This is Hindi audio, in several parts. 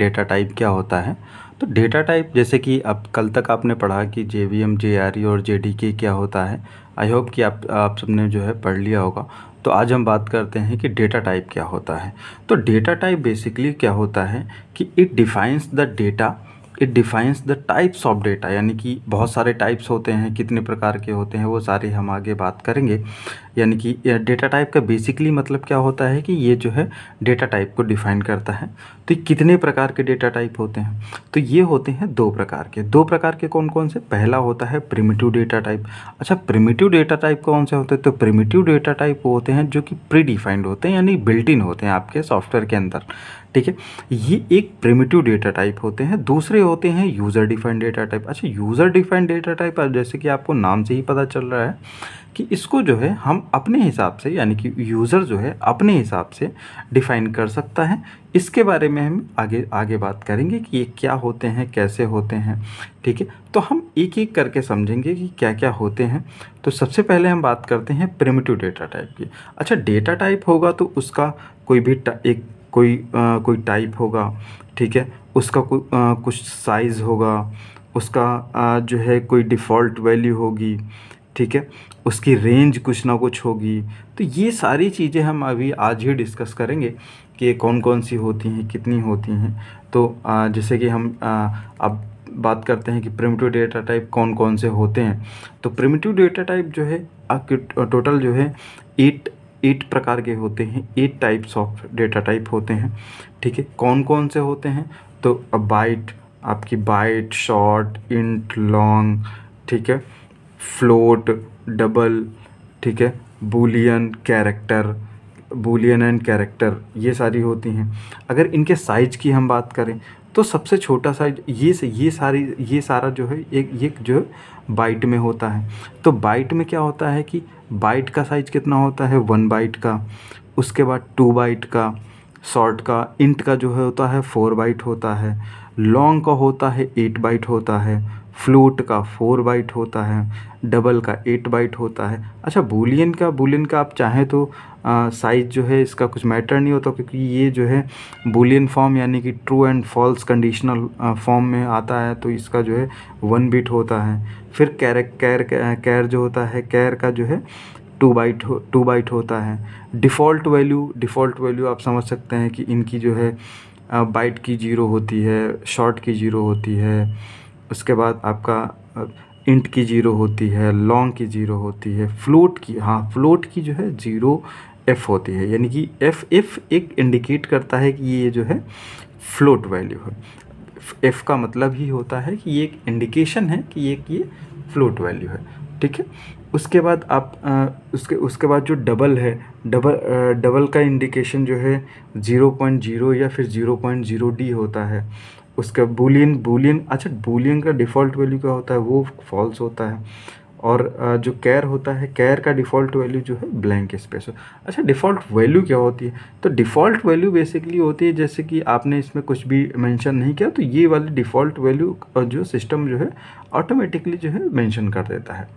डेटा टाइप क्या होता है। तो डेटा टाइप जैसे कि अब कल तक आपने पढ़ा कि जेवीएम, जेआरई और जेडीके क्या होता है। आई होप कि आप सबने जो है पढ़ लिया होगा। तो आज हम बात करते हैं कि डेटा टाइप क्या होता है। तो डेटा टाइप बेसिकली क्या होता है कि it defines the types of data, यानी कि बहुत सारे टाइप्स होते हैं, कितने प्रकार के होते हैं वो सारे हम आगे बात करेंगे। यानी कि डेटा टाइप का बेसिकली मतलब क्या होता है कि ये जो है डेटा टाइप को डिफाइन करता है। तो कितने प्रकार के डेटा टाइप होते हैं, तो ये होते हैं दो प्रकार के कौन कौन से। पहला होता है प्रिमिटिव डेटा टाइप। अच्छा, प्रिमिटिव डेटा टाइप कौन से होते हैं, तो प्रिमिटिव डेटा टाइप वो होते हैं जो कि प्री डिफाइंड होते हैं, यानी बिल्ट इन होते हैं आपके सॉफ्टवेयर के अंदर। ठीक है, ये एक प्रिमिटिव डेटा टाइप होते हैं। दूसरे होते हैं यूज़र डिफाइंड डेटा टाइप। अच्छा, यूज़र डिफाइंड डेटा टाइप जैसे कि आपको नाम से ही पता चल रहा है कि इसको जो है हम अपने हिसाब से, यानी कि यूज़र जो है अपने हिसाब से डिफ़ाइन कर सकता है। इसके बारे में हम आगे बात करेंगे कि ये क्या होते हैं, कैसे होते हैं। ठीक है, तो हम एक एक करके समझेंगे कि क्या क्या होते हैं। तो सबसे पहले हम बात करते हैं प्रिमिटिव डेटा टाइप की। अच्छा, डेटा टाइप होगा तो उसका कोई टाइप होगा। ठीक है, उसका कुछ साइज़ होगा, उसका जो है कोई डिफ़ॉल्ट वैल्यू होगी। ठीक है, उसकी रेंज कुछ ना कुछ होगी। तो ये सारी चीज़ें हम अभी आज ही डिस्कस करेंगे कि ये कौन कौन सी होती हैं, कितनी होती हैं। तो जैसे कि हम अब बात करते हैं कि प्रिमिटिव डेटा टाइप कौन कौन से होते हैं। तो प्रिमिटिव डेटा टाइप जो है आपके टोटल जो है 8 प्रकार के होते हैं। 8 टाइप्स ऑफ डेटा टाइप होते हैं। ठीक है, कौन कौन से होते हैं, तो आपकी बाइट, शॉर्ट, इंट, लॉन्ग, ठीक है, फ्लोट, डबल, ठीक है, बूलियन एंड कैरेक्टर, ये सारी होती हैं। अगर इनके साइज की हम बात करें तो सबसे छोटा साइज ये सारा जो है एक जो है बाइट में होता है। तो बाइट में क्या होता है कि बाइट का साइज कितना होता है, 1 बाइट का। उसके बाद 2 बाइट का, शॉर्ट का, इंट का जो है होता है 4 बाइट होता है, लॉन्ग का होता है 8 बाइट होता है, फ्लोट का 4 बाइट होता है, डबल का 8 बाइट होता है। अच्छा, बूलियन का आप चाहें तो साइज़ जो है इसका कुछ मैटर नहीं होता, क्योंकि ये जो है बूलियन फॉर्म यानी कि true and false conditional form में आता है, तो इसका जो है 1 बिट होता है। फिर कैर जो होता है, कैर का जो है 2 बाइट होता है। डिफ़ॉल्ट वैल्यू आप समझ सकते हैं कि इनकी जो है बाइट की 0 होती है, शॉर्ट की 0 होती है। उसके बाद आपका इंट की 0 होती है, लॉन्ग की 0 होती है, फ्लोट की जो है 0 एफ होती है, यानी कि एफ एक इंडिकेट करता है कि ये जो है फ्लोट वैल्यू है। एफ का मतलब ही होता है कि ये एक इंडिकेशन है कि ये फ्लोट वैल्यू है। ठीक है, उसके बाद उसके बाद जो डबल है, डबल का इंडिकेशन जो है 0.0 या फिर 0.0D होता है। उसका बूलियन का डिफ़ॉल्ट वैल्यू क्या होता है, वो फॉल्स होता है। और जो कैर होता है, कैर का डिफ़ॉल्ट वैल्यू जो है ब्लैंक स्पेस हो। अच्छा, डिफ़ॉल्ट वैल्यू क्या होती है, तो डिफ़ॉल्ट वैल्यू बेसिकली होती है जैसे कि आपने इसमें कुछ भी मेंशन नहीं किया तो ये वाली डिफ़ॉल्ट वैल्यू जो सिस्टम जो है ऑटोमेटिकली जो है मेंशन कर देता है।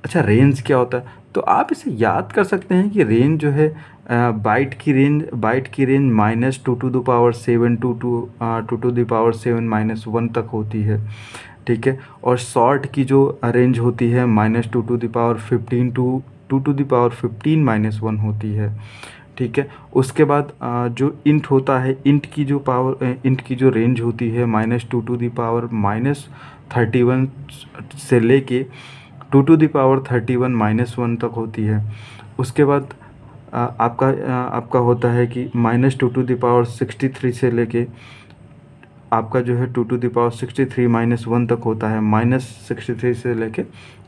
अच्छा, रेंज क्या होता है, तो आप इसे याद कर सकते हैं कि रेंज जो है बाइट की रेंज -2⁻7 2⁻7 तक होती है। ठीक है, और शॉर्ट की जो रेंज होती है -2⁻15 2⁻15 -1 होती है। ठीक है, उसके बाद जो इंट होता है, इंट की जो रेंज होती है -2⁻31 से लेके 2⁻31 -1 तक होती है। उसके बाद आपका होता है कि -2⁻63 से लेके आपका जो है 2⁻63 -1 तक होता है, -63 से लेके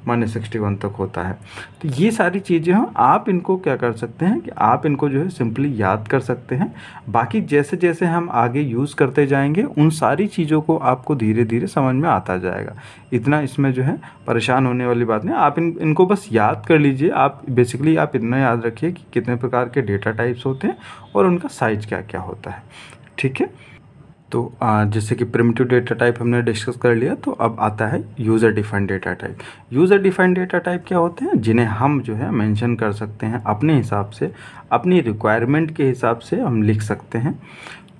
-61 तक होता है। तो ये सारी चीज़ें हैं, आप इनको क्या कर सकते हैं कि आप इनको जो है सिंपली याद कर सकते हैं। बाकी जैसे जैसे हम आगे यूज़ करते जाएंगे उन सारी चीज़ों को आपको धीरे धीरे समझ में आता जाएगा। इतना इसमें जो है परेशान होने वाली बात नहीं, आप इनको बस याद कर लीजिए। आप बेसिकली आप इतना याद रखिए कि कितने प्रकार के डेटा टाइप्स होते हैं और उनका साइज क्या क्या होता है। ठीक है, तो जैसे कि प्रिमिटिव डेटा टाइप हमने डिस्कस कर लिया, तो अब आता है user defined data type. User defined data type क्या होते हैं, जिन्हें हम जो है मेंशन कर सकते हैं अपने हिसाब से, अपनी रिक्वायरमेंट के हिसाब से हम लिख सकते हैं।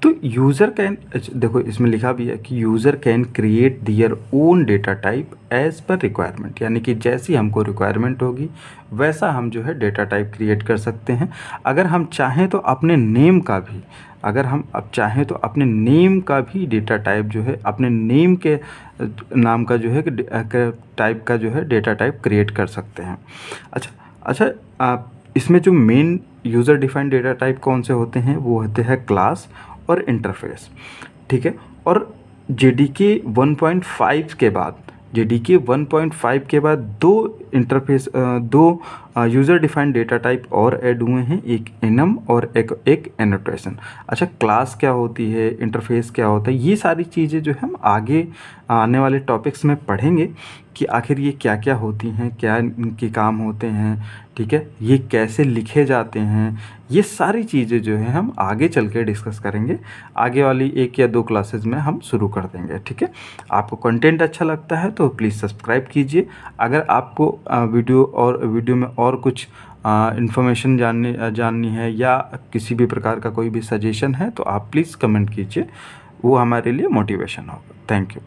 तो यूज़र कैन, देखो इसमें लिखा भी है कि user can create their own data type as per requirement, यानी कि जैसी हमको रिक्वायरमेंट होगी वैसा हम जो है डेटा टाइप क्रिएट कर सकते हैं। अगर हम चाहें तो अपने नेम का भी, अगर हम अब चाहें तो अपने नेम का भी डेटा टाइप जो है, अपने नेम के नाम का जो है टाइप का जो है डेटा टाइप क्रिएट कर सकते हैं। अच्छा, इसमें जो main user defined data type कौन से होते हैं, वो होते हैं क्लास और इंटरफेस, ठीक है। और जेडीके 1.5 के बाद, जेडीके 1.5 के बाद दो यूज़र डिफाइंड डेटा टाइप और ऐड हुए हैं, एक एनम और एक एनोटेशन। अच्छा, क्लास क्या होती है, इंटरफेस क्या होता है, ये सारी चीज़ें जो है हम आगे आने वाले टॉपिक्स में पढ़ेंगे कि आखिर ये क्या क्या होती हैं, क्या इनके काम होते हैं, ठीक है, ये कैसे लिखे जाते हैं। ये सारी चीज़ें जो है हम आगे चल के डिस्कस करेंगे, आगे वाली 1 या 2 क्लासेस में हम शुरू कर देंगे, ठीक है। आपको कंटेंट अच्छा लगता है तो प्लीज़ सब्सक्राइब कीजिए। अगर आपको वीडियो में और कुछ इन्फॉर्मेशन जाननी है या किसी भी प्रकार का कोई भी सजेशन है तो आप प्लीज़ कमेंट कीजिए, वो हमारे लिए मोटिवेशन होगा। Thank you.